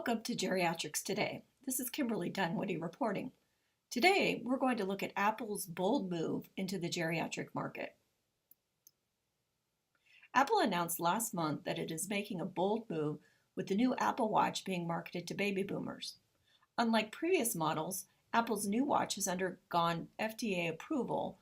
Welcome to Geriatrics Today. This is Kimberly Dunwoody reporting. Today, we're going to look at Apple's bold move into the geriatric market. Apple announced last month that it is making a bold move with the new Apple Watch being marketed to baby boomers. Unlike previous models, Apple's new watch has undergone FDA approval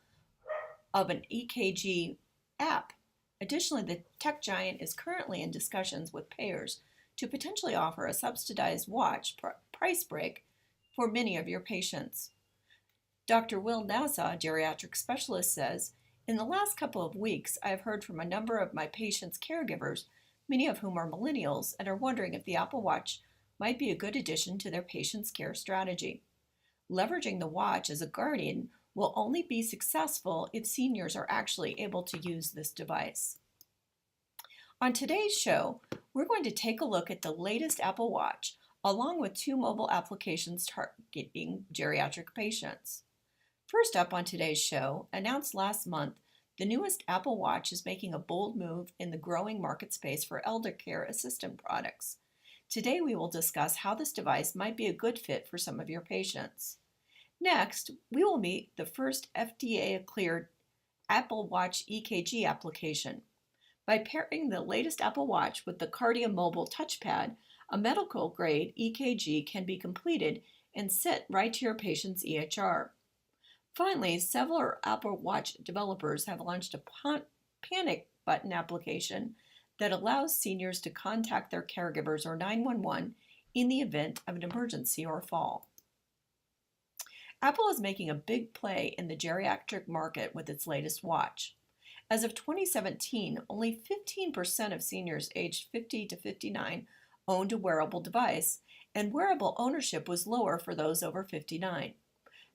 of an EKG app. Additionally, the tech giant is currently in discussions with payers to potentially offer a subsidized watch price break for many of your patients. Dr. Will Nassau, a geriatric specialist, says, "In the last couple of weeks, I have heard from a number of my patients' caregivers, many of whom are millennials, and are wondering if the Apple Watch might be a good addition to their patients' care strategy. Leveraging the watch as a guardian will only be successful if seniors are actually able to use this device." On today's show, we're going to take a look at the latest Apple Watch, along with two mobile applications targeting geriatric patients. First up on today's show, announced last month, the newest Apple Watch is making a bold move in the growing market space for elder care assistant products. Today we will discuss how this device might be a good fit for some of your patients. Next, we will meet the first FDA-cleared Apple Watch EKG application. By pairing the latest Apple Watch with the Kardia Mobile touchpad, a medical-grade EKG can be completed and sent right to your patient's EHR. Finally, several Apple Watch developers have launched a panic button application that allows seniors to contact their caregivers or 911 in the event of an emergency or fall. Apple is making a big play in the geriatric market with its latest watch. As of 2017, only 15% of seniors aged 50 to 59 owned a wearable device, and wearable ownership was lower for those over 59.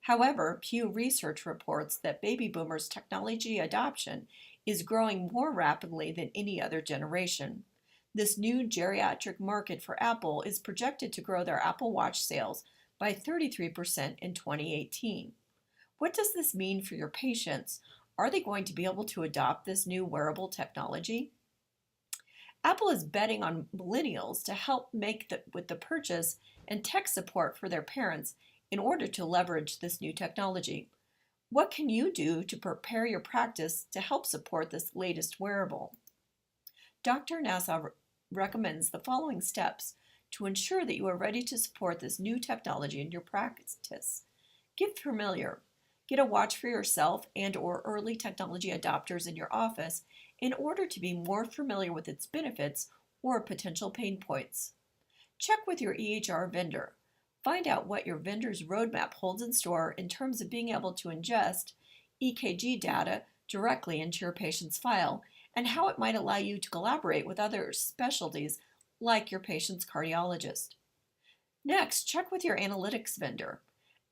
However, Pew Research reports that baby boomers' technology adoption is growing more rapidly than any other generation. This new geriatric market for Apple is projected to grow their Apple Watch sales by 33% in 2018. What does this mean for your patients? Are they going to be able to adopt this new wearable technology? Apple is betting on millennials to help with the purchase and tech support for their parents in order to leverage this new technology. What can you do to prepare your practice to help support this latest wearable? Dr. Nassau recommends the following steps to ensure that you are ready to support this new technology in your practice. Get familiar. Get a watch for yourself and/or early technology adopters in your office in order to be more familiar with its benefits or potential pain points. Check with your EHR vendor. Find out what your vendor's roadmap holds in store in terms of being able to ingest EKG data directly into your patient's file and how it might allow you to collaborate with other specialties like your patient's cardiologist. Next, check with your analytics vendor.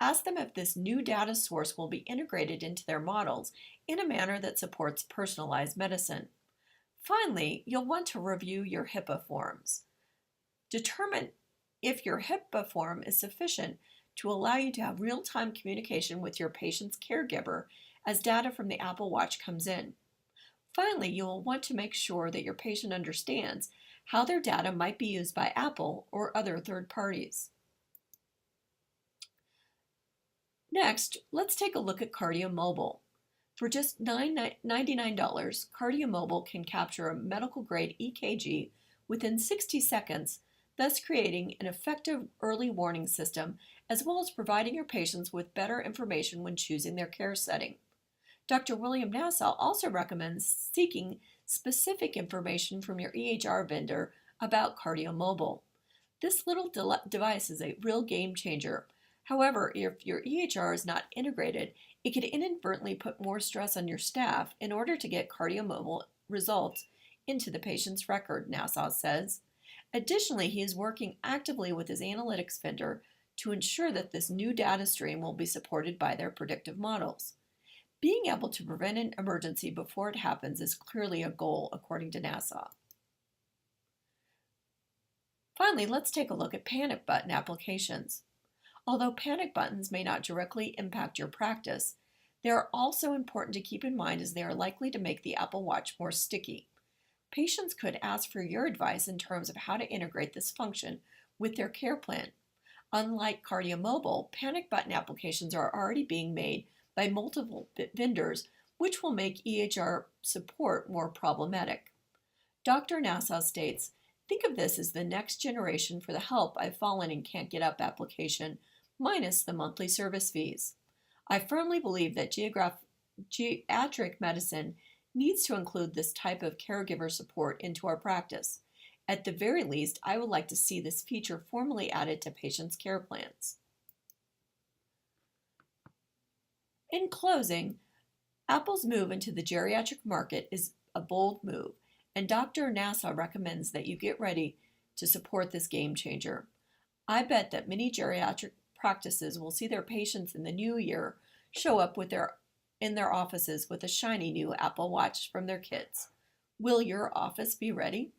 Ask them if this new data source will be integrated into their models in a manner that supports personalized medicine. Finally, you'll want to review your HIPAA forms. Determine if your HIPAA form is sufficient to allow you to have real-time communication with your patient's caregiver as data from the Apple Watch comes in. Finally, you'll want to make sure that your patient understands how their data might be used by Apple or other third parties. Next, let's take a look at Kardia Mobile. For just $99, Kardia Mobile can capture a medical-grade EKG within 60 seconds, thus creating an effective early warning system, as well as providing your patients with better information when choosing their care setting. Dr. William Nassau also recommends seeking specific information from your EHR vendor about Kardia Mobile. This little device is a real game changer. However, if your EHR is not integrated, it could inadvertently put more stress on your staff in order to get Kardia Mobile results into the patient's record, Nassau says. Additionally, he is working actively with his analytics vendor to ensure that this new data stream will be supported by their predictive models. Being able to prevent an emergency before it happens is clearly a goal, according to Nassau. Finally, let's take a look at panic button applications. Although panic buttons may not directly impact your practice, they are also important to keep in mind as they are likely to make the Apple Watch more sticky. Patients could ask for your advice in terms of how to integrate this function with their care plan. Unlike KardioMobile, panic button applications are already being made by multiple vendors, which will make EHR support more problematic. Dr. Nassau states, think of this as the next generation for the help I've fallen and can't get up application, minus the monthly service fees. I firmly believe that geriatric medicine needs to include this type of caregiver support into our practice. At the very least, I would like to see this feature formally added to patients' care plans. In closing, Apple's move into the geriatric market is a bold move, and Dr. Nassau recommends that you get ready to support this game changer. I bet that many geriatric practices will see their patients in the new year show up in their offices with a shiny new Apple Watch from their kids. Will your office be ready?